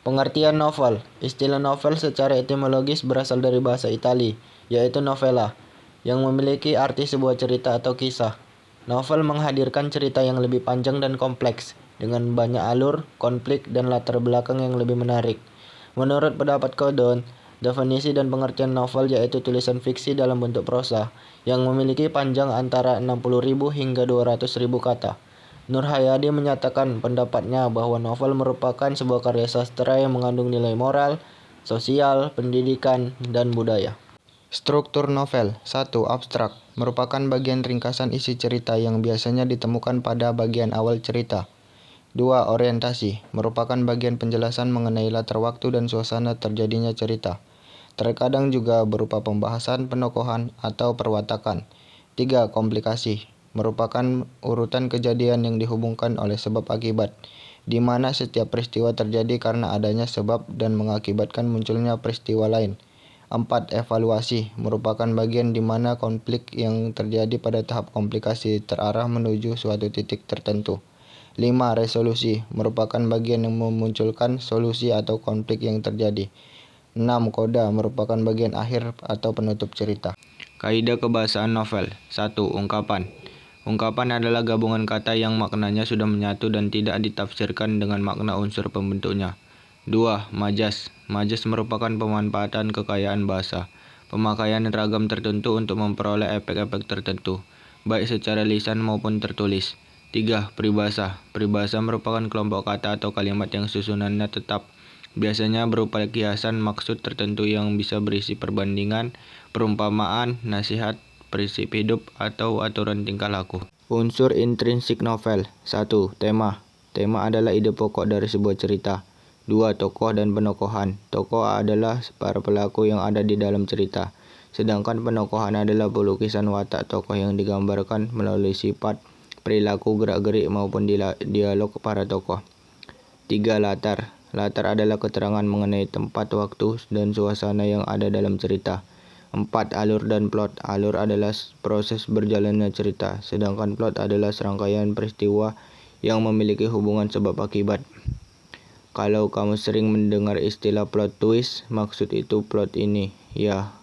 Pengertian novel. Istilah novel secara etimologis berasal dari bahasa Italia, yaitu novella, yang memiliki arti sebuah cerita atau kisah. Novel menghadirkan cerita yang lebih panjang dan kompleks, dengan banyak alur, konflik, dan latar belakang yang lebih menarik. Menurut pendapat Kodon, definisi dan pengertian novel yaitu tulisan fiksi dalam bentuk prosa, yang memiliki panjang antara 60.000 hingga 200.000 kata. Nur Hayati menyatakan pendapatnya bahwa novel merupakan sebuah karya sastra yang mengandung nilai moral, sosial, pendidikan, dan budaya. Struktur novel. 1. Abstrak. Merupakan bagian ringkasan isi cerita yang biasanya ditemukan pada bagian awal cerita. 2. Orientasi. Merupakan bagian penjelasan mengenai latar waktu dan suasana terjadinya cerita. Terkadang juga berupa pembahasan penokohan atau perwatakan. 3. Komplikasi. Merupakan urutan kejadian yang dihubungkan oleh sebab akibat, di mana setiap peristiwa terjadi karena adanya sebab dan mengakibatkan munculnya peristiwa lain. 4. Evaluasi. Merupakan bagian di mana konflik yang terjadi pada tahap komplikasi terarah menuju suatu titik tertentu. 5. Resolusi. Merupakan bagian yang memunculkan solusi atau konflik yang terjadi. 6. Koda. Merupakan bagian akhir atau penutup cerita. Kaidah kebahasaan novel. 1. Ungkapan. Ungkapan adalah gabungan kata yang maknanya sudah menyatu dan tidak ditafsirkan dengan makna unsur pembentuknya. 2. Majas. Majas merupakan pemanfaatan kekayaan bahasa, pemakaian ragam tertentu untuk memperoleh efek-efek tertentu, baik secara lisan maupun tertulis. 3. Peribahasa. Peribahasa merupakan kelompok kata atau kalimat yang susunannya tetap, biasanya berupa kiasan maksud tertentu yang bisa berisi perbandingan, perumpamaan, nasihat, prinsip hidup, atau aturan tingkah laku. Unsur intrinsik novel. 1. Tema. Tema adalah ide pokok dari sebuah cerita. 2. Tokoh dan penokohan. Tokoh adalah para pelaku yang ada di dalam cerita, sedangkan penokohan adalah pelukisan watak tokoh yang digambarkan melalui sifat, perilaku, gerak-gerik maupun dialog para tokoh. 3. Latar. Latar adalah keterangan mengenai tempat, waktu, dan suasana yang ada dalam cerita. 4. Alur dan plot. Alur adalah proses berjalannya cerita, sedangkan plot adalah serangkaian peristiwa yang memiliki hubungan sebab akibat. Kalau kamu sering mendengar istilah plot twist, maksud itu plot ini, ya.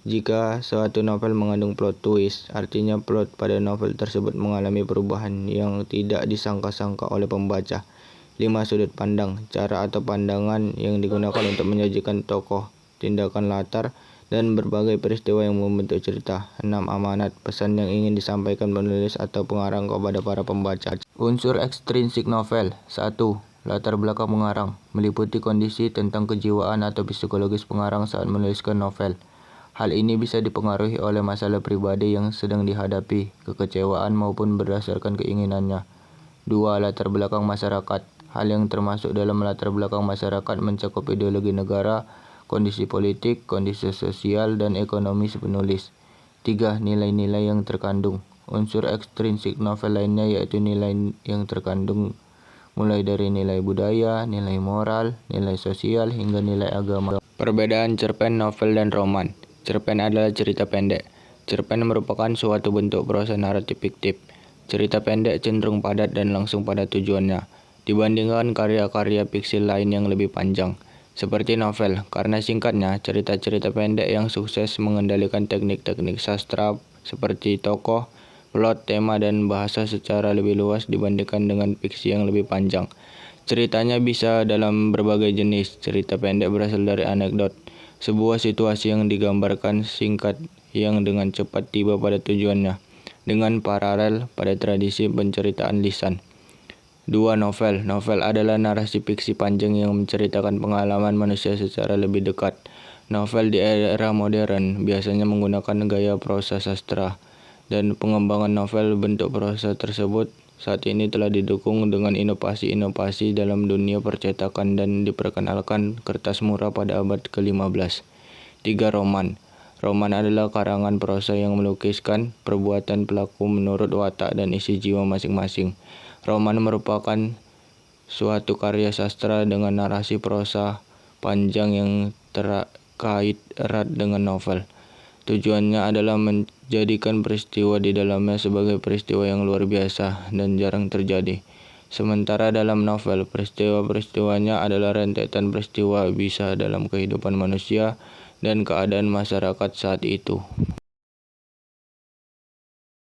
Jika suatu novel mengandung plot twist, artinya plot pada novel tersebut mengalami perubahan yang tidak disangka-sangka oleh pembaca. 5. Sudut pandang. Cara atau pandangan yang digunakan untuk menyajikan tokoh, tindakan latar, dan berbagai peristiwa yang membentuk cerita. 6. Amanat. Pesan yang ingin disampaikan penulis atau pengarang kepada para pembaca. Unsur ekstrinsik novel. 1. Latar belakang pengarang. Meliputi kondisi tentang kejiwaan atau psikologis pengarang saat menuliskan novel. Hal ini bisa dipengaruhi oleh masalah pribadi yang sedang dihadapi, kekecewaan maupun berdasarkan keinginannya. 2. Latar belakang masyarakat. Hal yang termasuk dalam latar belakang masyarakat mencakup ideologi negara, kondisi politik, kondisi sosial, dan ekonomi penulis. 3. Nilai-nilai yang terkandung. Unsur ekstrinsik novel lainnya yaitu nilai yang terkandung, mulai dari nilai budaya, nilai moral, nilai sosial, hingga nilai agama. Perbedaan cerpen, novel, dan roman. Cerpen adalah cerita pendek. Cerpen merupakan suatu bentuk prosa naratif fiktif. Cerita pendek cenderung padat dan langsung pada tujuannya, dibandingkan karya-karya fiksi lain yang lebih panjang, seperti novel. Karena singkatnya, cerita-cerita pendek yang sukses mengendalikan teknik-teknik sastra seperti tokoh, plot, tema, dan bahasa secara lebih luas dibandingkan dengan fiksi yang lebih panjang. Ceritanya bisa dalam berbagai jenis. Cerita pendek berasal dari anekdot, sebuah situasi yang digambarkan singkat yang dengan cepat tiba pada tujuannya, dengan paralel pada tradisi penceritaan lisan. 2. Novel. Novel adalah narasi fiksi panjang yang menceritakan pengalaman manusia secara lebih dekat. Novel di era modern biasanya menggunakan gaya prosa sastra, dan pengembangan novel bentuk prosa tersebut saat ini telah didukung dengan inovasi-inovasi dalam dunia percetakan dan diperkenalkan kertas murah pada abad ke-15. 3. Roman. Roman adalah karangan prosa yang melukiskan perbuatan pelaku menurut watak dan isi jiwa masing-masing. Roman merupakan suatu karya sastra dengan narasi prosa panjang yang terkait erat dengan novel. Tujuannya adalah menjadikan peristiwa di dalamnya sebagai peristiwa yang luar biasa dan jarang terjadi. Sementara dalam novel, peristiwa-peristiwanya adalah rentetan peristiwa bisa dalam kehidupan manusia dan keadaan masyarakat saat itu.